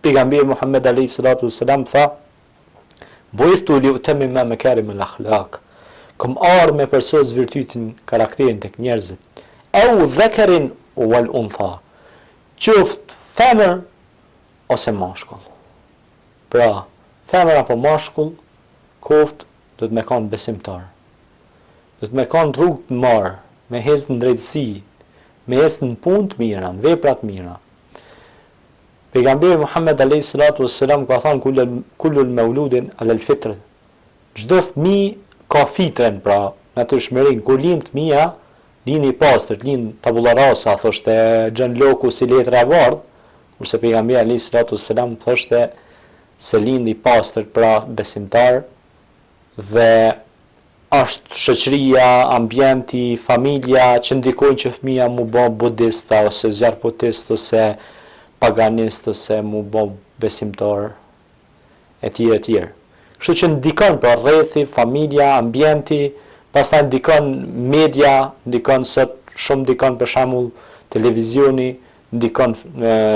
pejgamberi Muhammed alayhi salatu wassalam tha: "Buistu li utammima makarim al-akhlaq." Kom ardhur me përsos virtytin, karakterin tek njerëzit. Au dhakarin wal untha. Qoftë femër ose mashkull. Pra, femër apo mashkull, koft do të me kanë besimtar. Do të me kanë rrugë të marë, me hes në drejtësi, me hes në punë të mira, në vepra të mira. Pejgamberi Muhammed alayhi salatu wassalam ka thënë kullul mauludin ala al-fitr. Çdo fëmijë ka fitren, pra natyrshmërinë. Kur lind fëmia, lind i pastër, lind tabula rasa, thoshte John Locke si letra e bardhë, kurse pejgamberi alayhi salatu wassalam thoshte se lind i pastër, pra besimtar, dhe është shoqëria, ambienti, familja që ndikojnë që fëmia mu bë budista ose zjarpotist ose paganist ose mu bë besimtar etj etj. Kështu që ndikon për rrethi, familja, ambienti, pastaj ndikon media, ndikon sot shumë ndikon për shembull televizioni, ndikon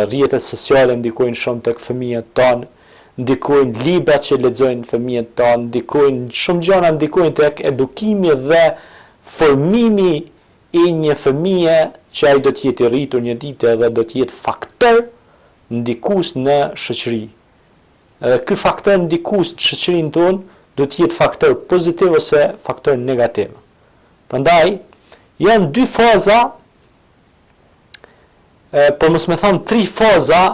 rrjetet sociale ndikojnë shumë tek fëmijët tonë, ndikojnë librat që lexojnë fëmijët tonë, ndikojnë shumë gjëra, ndikojnë tek edukimi dhe formimi i një fëmije që ai do të jetë i rritur një ditë dhe do të jetë faktor ndikues në shoqëri. Edhe ky faktor ndikues në shoqërinë tonë do të jetë faktor pozitiv ose faktor negativ. Prandaj janë dy faza, por mos më thon 3 faza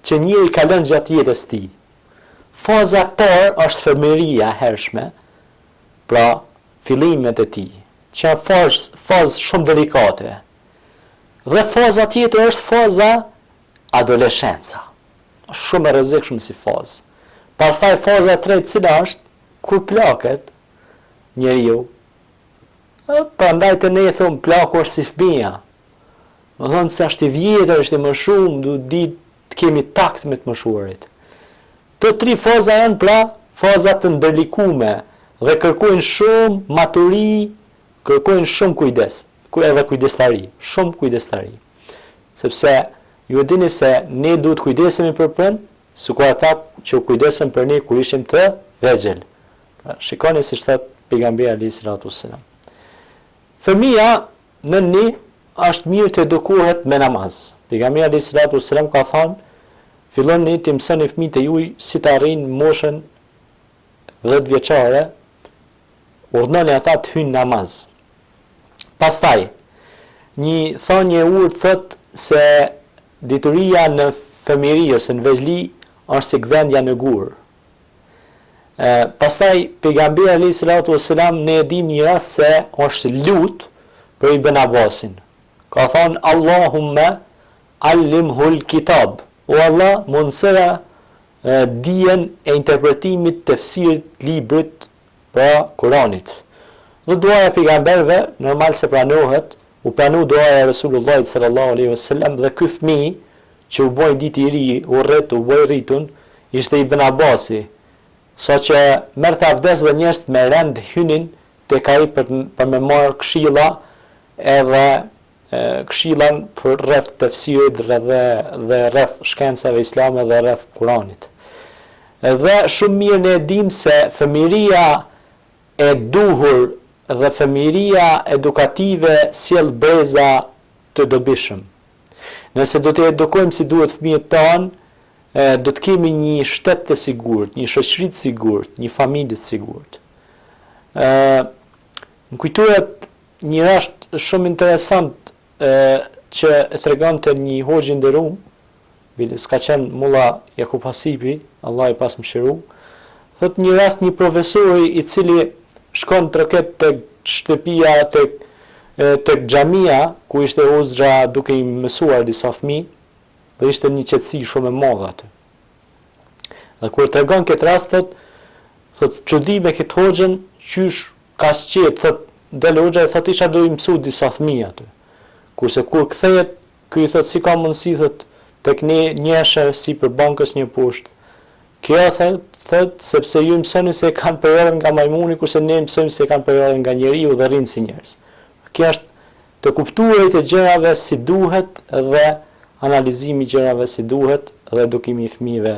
që njëri kalon gjatë jetës tij. Faza e parë është fëmijëria e hershme, pra fillimet e tij, që është fazë shumë delikate. Dhe faza tjetër është faza adoleshenca. Shumë e rrezikshme si fazë. Pastaj faza e tretë cila është kur plaket njeriu. Prandaj të ne thon plaku është si fëmia. Do thonë se është i vjetër, është më shumë, duhet ditë të kemi takt me të moshuarit. Të 3 faza janë pra faza të ndërlikume dhe kërkojnë shumë maturi, kërkojnë shumë kujdes, edhe kujdestari, shumë kujdestari. Sepse ju e dini se ne duhet kujdesemi për prën, sikur ata që kujdesen për ne kur ishim të vegjël. Pra, shikoni si thot pejgamberi alayhi salatu wassalam. Fëmia në ne është mirë të edukohet me namaz. Pejgamberi alayhi salatu wassalam ka thënë: filloni të mësoni fëmijët e juaj si të arrijnë moshën 10 vjeçare, urdhënoni ata të hyjnë namaz. Pastaj, një thënie e urtë thot se dituria në fëmijëri ose në vegjëli është si gdhendja në gur. Pastaj pejgamberi alayhi salatu wassalam ne e dim një rast se është lut për Ibn Abbasin. Ka thënë: Allahumma allimhul kitab. O Allah, mundësëra dijen e interpretimit të tefsirit librit pra Kuranit. Dhe duaja pejgamberëve normal se pranohet, u pranu duaja e Resulullah sallallahu alaihi wasallam dhe ky fëmijë që u boi ditë i ri, u boi rritun, ishte Ibn Abbasi. Saqë merrte avdes dhe njerëz me rend hynin tek ai për me marrë këshilla edhe këshillan për rreth tefsirit dhe rreth shkencave islame dhe rreth Kuranit. Dhe shumë mirë ne dim se fëmijëria e duhur dhe fëmijëria edukative sjell breza të dobishëm. Nëse do të edukojmë si duhet fëmijët tanë, do të kemi një shtet të sigurt, një shoqëri të sigurt, një familje të sigurt. Më kujtohet një rast shumë interesant që e tregonte një hoxhi nderuar, bile s'ka qenë mulla Jakub Hasipi, Allah i pas mëshiru, thot një rast një profesori i cili shkon të reket tek shtëpia, tek xhamia, ku ishte uzra duke i mësuar disa fëmijë, dhe ishte një qetësi shumë e madhe aty. Dhe kur tregon këtë rast, thot çudi me këtë hoxhën, qysh ka qetë, thot del hoxha i thot isha do i mësu disa fëmijë aty. Kurse kur kthehet, ky i thot si ka mundësi, thot tek ne njëshe si për bankës një poshtë. Kjo thot sepse ju mësoni se kanë përrodhur nga majmuni, kurse ne mësojmë se kanë përrodhur nga njeriu dhe rrinë si njerëz. Kjo është të kuptuarit e gjërave si duhet dhe analizimi i gjërave si duhet dhe edukimi i fëmijëve